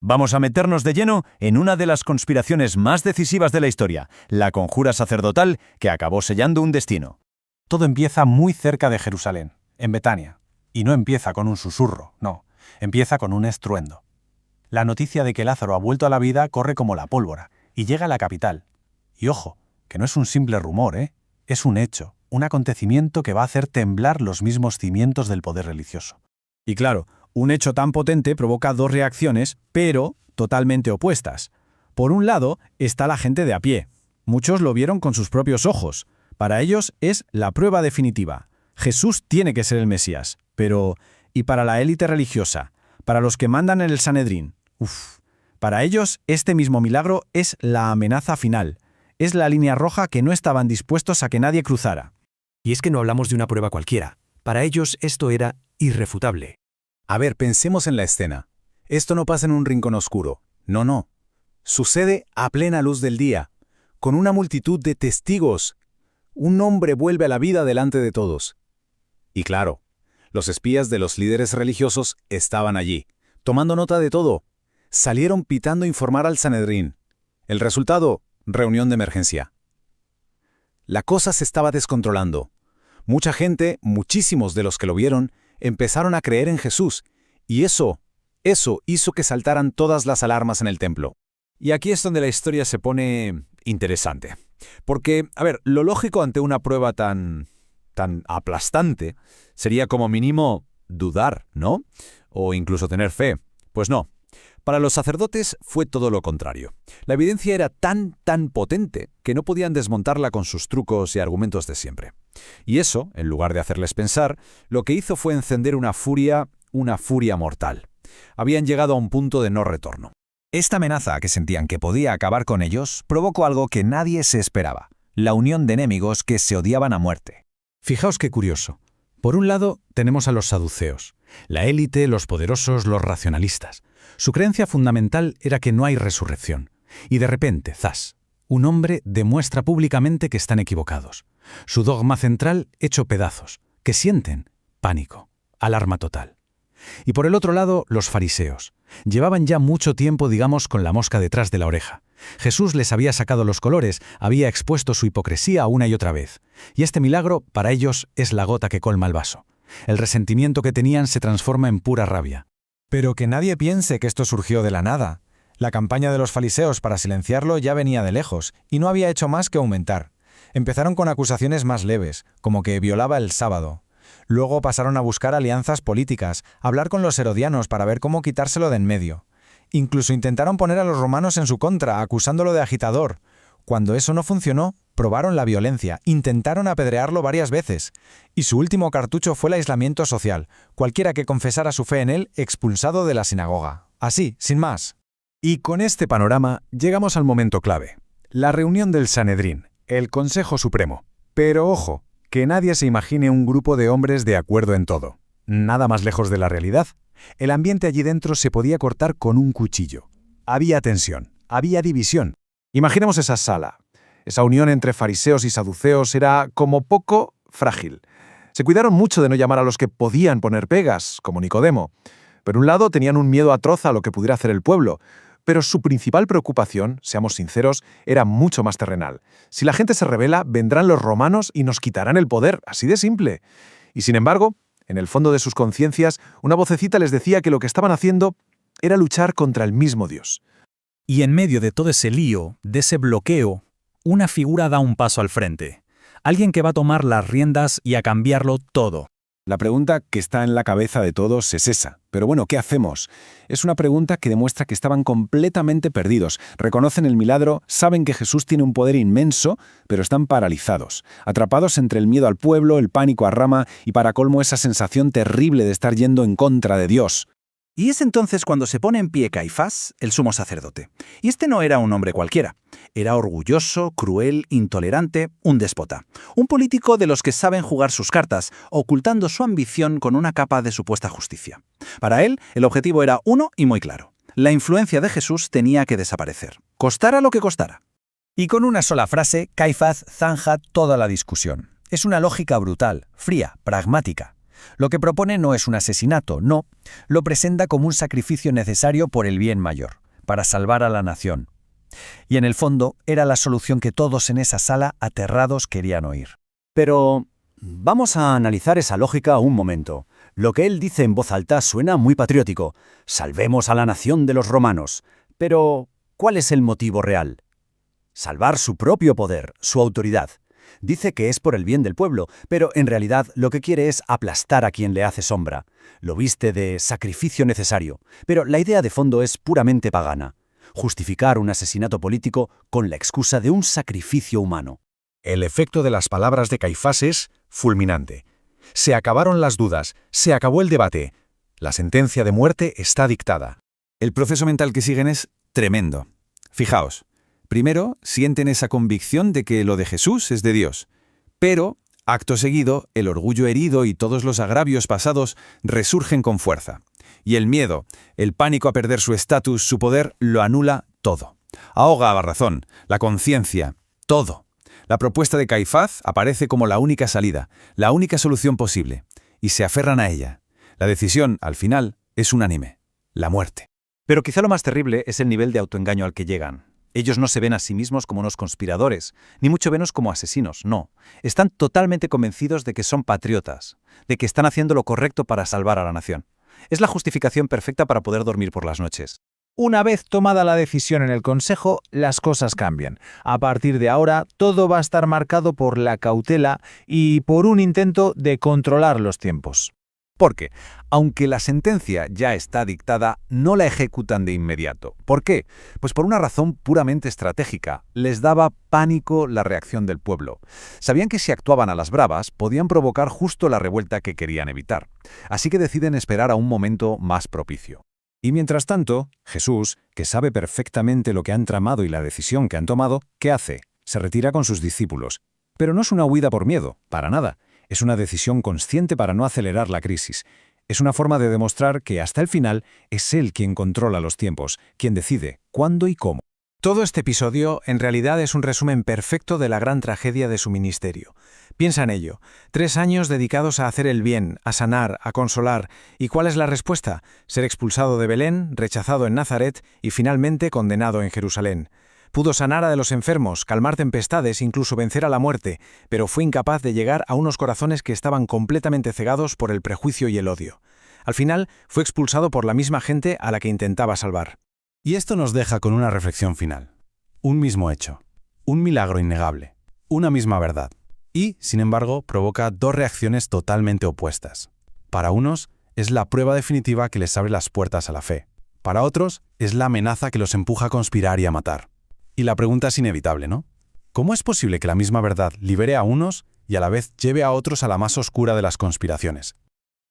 Vamos a meternos de lleno en una de las conspiraciones más decisivas de la historia, la conjura sacerdotal que acabó sellando un destino. Todo empieza muy cerca de Jerusalén, en Betania. Y no empieza con un susurro, no, empieza con un estruendo. La noticia de que Lázaro ha vuelto a la vida corre como la pólvora y llega a la capital. Y ojo, que no es un simple rumor, es un hecho, un acontecimiento que va a hacer temblar los mismos cimientos del poder religioso. Y claro, un hecho tan potente provoca dos reacciones, pero totalmente opuestas. Por un lado, está la gente de a pie. Muchos lo vieron con sus propios ojos. Para ellos es la prueba definitiva. Jesús tiene que ser el Mesías. Pero, ¿y para la élite religiosa? Para los que mandan en el Sanedrín. Para ellos, este mismo milagro es la amenaza final. Es la línea roja que no estaban dispuestos a que nadie cruzara. Y es que no hablamos de una prueba cualquiera. Para ellos esto era irrefutable. A ver, pensemos en la escena. Esto no pasa en un rincón oscuro. No. Sucede a plena luz del día, con una multitud de testigos. Un hombre vuelve a la vida delante de todos. Y claro, los espías de los líderes religiosos estaban allí, tomando nota de todo. Salieron pitando a informar al Sanedrín. El resultado, reunión de emergencia. La cosa se estaba descontrolando. Mucha gente, muchísimos de los que lo vieron, empezaron a creer en Jesús, y eso hizo que saltaran todas las alarmas en el templo. Y aquí es donde la historia se pone interesante. Porque, lo lógico ante una prueba tan aplastante sería como mínimo dudar, ¿no? O incluso tener fe. Pues no. Para los sacerdotes fue todo lo contrario. La evidencia era tan potente que no podían desmontarla con sus trucos y argumentos de siempre. Y eso, en lugar de hacerles pensar, lo que hizo fue encender una furia mortal. Habían llegado a un punto de no retorno. Esta amenaza que sentían que podía acabar con ellos provocó algo que nadie se esperaba, la unión de enemigos que se odiaban a muerte. Fijaos qué curioso. Por un lado, tenemos a los saduceos, la élite, los poderosos, los racionalistas. Su creencia fundamental era que no hay resurrección. Y de repente, ¡zas!, un hombre demuestra públicamente que están equivocados. Su dogma central hecho pedazos. ¿Qué sienten? Pánico, alarma total. Y por el otro lado, los fariseos. Llevaban ya mucho tiempo, con la mosca detrás de la oreja. Jesús les había sacado los colores, había expuesto su hipocresía una y otra vez. Y este milagro, para ellos, es la gota que colma el vaso. El resentimiento que tenían se transforma en pura rabia. Pero que nadie piense que esto surgió de la nada. La campaña de los fariseos para silenciarlo ya venía de lejos, y no había hecho más que aumentar. Empezaron con acusaciones más leves, como que violaba el sábado. Luego pasaron a buscar alianzas políticas, hablar con los herodianos para ver cómo quitárselo de en medio. Incluso intentaron poner a los romanos en su contra, acusándolo de agitador. Cuando eso no funcionó, probaron la violencia, intentaron apedrearlo varias veces. Y su último cartucho fue el aislamiento social. Cualquiera que confesara su fe en él, expulsado de la sinagoga. Así, sin más. Y con este panorama llegamos al momento clave. La reunión del Sanedrín, el Consejo Supremo. Pero ojo, que nadie se imagine un grupo de hombres de acuerdo en todo. Nada más lejos de la realidad. El ambiente allí dentro se podía cortar con un cuchillo. Había tensión, había división. Imaginemos esa sala. Esa unión entre fariseos y saduceos era como poco frágil. Se cuidaron mucho de no llamar a los que podían poner pegas, como Nicodemo. Por un lado, tenían un miedo atroz a lo que pudiera hacer el pueblo, pero su principal preocupación, seamos sinceros, era mucho más terrenal. Si la gente se rebela, vendrán los romanos y nos quitarán el poder, así de simple. Y sin embargo, en el fondo de sus conciencias, una vocecita les decía que lo que estaban haciendo era luchar contra el mismo Dios. Y en medio de todo ese lío, de ese bloqueo, una figura da un paso al frente. Alguien que va a tomar las riendas y a cambiarlo todo. La pregunta que está en la cabeza de todos es esa. Pero bueno, ¿qué hacemos? Es una pregunta que demuestra que estaban completamente perdidos. Reconocen el milagro, saben que Jesús tiene un poder inmenso, pero están paralizados, atrapados entre el miedo al pueblo, el pánico a Rama y para colmo esa sensación terrible de estar yendo en contra de Dios. Y es entonces cuando se pone en pie Caifás, el sumo sacerdote. Y este no era un hombre cualquiera. Era orgulloso, cruel, intolerante, un déspota. Un político de los que saben jugar sus cartas, ocultando su ambición con una capa de supuesta justicia. Para él, el objetivo era uno y muy claro. La influencia de Jesús tenía que desaparecer, costara lo que costara. Y con una sola frase, Caifás zanja toda la discusión. Es una lógica brutal, fría, pragmática. Lo que propone no es un asesinato, no. Lo presenta como un sacrificio necesario por el bien mayor, para salvar a la nación. Y en el fondo era la solución que todos en esa sala aterrados querían oír. Pero vamos a analizar esa lógica un momento. Lo que él dice en voz alta suena muy patriótico. Salvemos a la nación de los romanos. Pero, ¿cuál es el motivo real? Salvar su propio poder, su autoridad. Dice que es por el bien del pueblo, pero en realidad lo que quiere es aplastar a quien le hace sombra. Lo viste de sacrificio necesario, pero la idea de fondo es puramente pagana. Justificar un asesinato político con la excusa de un sacrificio humano. El efecto de las palabras de Caifás es fulminante. Se acabaron las dudas, se acabó el debate. La sentencia de muerte está dictada. El proceso mental que siguen es tremendo. Fijaos, primero sienten esa convicción de que lo de Jesús es de Dios, pero, acto seguido, el orgullo herido y todos los agravios pasados resurgen con fuerza. Y el miedo, el pánico a perder su estatus, su poder, lo anula todo. Ahoga a la razón, la conciencia, todo. La propuesta de Caifás aparece como la única salida, la única solución posible, y se aferran a ella. La decisión, al final, es unánime: la muerte. Pero quizá lo más terrible es el nivel de autoengaño al que llegan. Ellos no se ven a sí mismos como unos conspiradores, ni mucho menos como asesinos, no. Están totalmente convencidos de que son patriotas, de que están haciendo lo correcto para salvar a la nación. Es la justificación perfecta para poder dormir por las noches. Una vez tomada la decisión en el Consejo, las cosas cambian. A partir de ahora, todo va a estar marcado por la cautela y por un intento de controlar los tiempos. Porque, aunque la sentencia ya está dictada, no la ejecutan de inmediato. ¿Por qué? Pues por una razón puramente estratégica. Les daba pánico la reacción del pueblo. Sabían que si actuaban a las bravas, podían provocar justo la revuelta que querían evitar. Así que deciden esperar a un momento más propicio. Y mientras tanto, Jesús, que sabe perfectamente lo que han tramado y la decisión que han tomado, ¿qué hace? Se retira con sus discípulos. Pero no es una huida por miedo, para nada. Es una decisión consciente para no acelerar la crisis. Es una forma de demostrar que hasta el final es Él quien controla los tiempos, quien decide cuándo y cómo. Todo este episodio en realidad es un resumen perfecto de la gran tragedia de su ministerio. Piensa en ello. 3 años dedicados a hacer el bien, a sanar, a consolar. ¿Y cuál es la respuesta? Ser expulsado de Belén, rechazado en Nazaret y finalmente condenado en Jerusalén. Pudo sanar a los enfermos, calmar tempestades, incluso vencer a la muerte, pero fue incapaz de llegar a unos corazones que estaban completamente cegados por el prejuicio y el odio. Al final, fue expulsado por la misma gente a la que intentaba salvar. Y esto nos deja con una reflexión final. Un mismo hecho, un milagro innegable, una misma verdad. Y, sin embargo, provoca 2 reacciones totalmente opuestas. Para unos, es la prueba definitiva que les abre las puertas a la fe. Para otros, es la amenaza que los empuja a conspirar y a matar. Y la pregunta es inevitable, ¿no? ¿Cómo es posible que la misma verdad libere a unos y a la vez lleve a otros a la más oscura de las conspiraciones?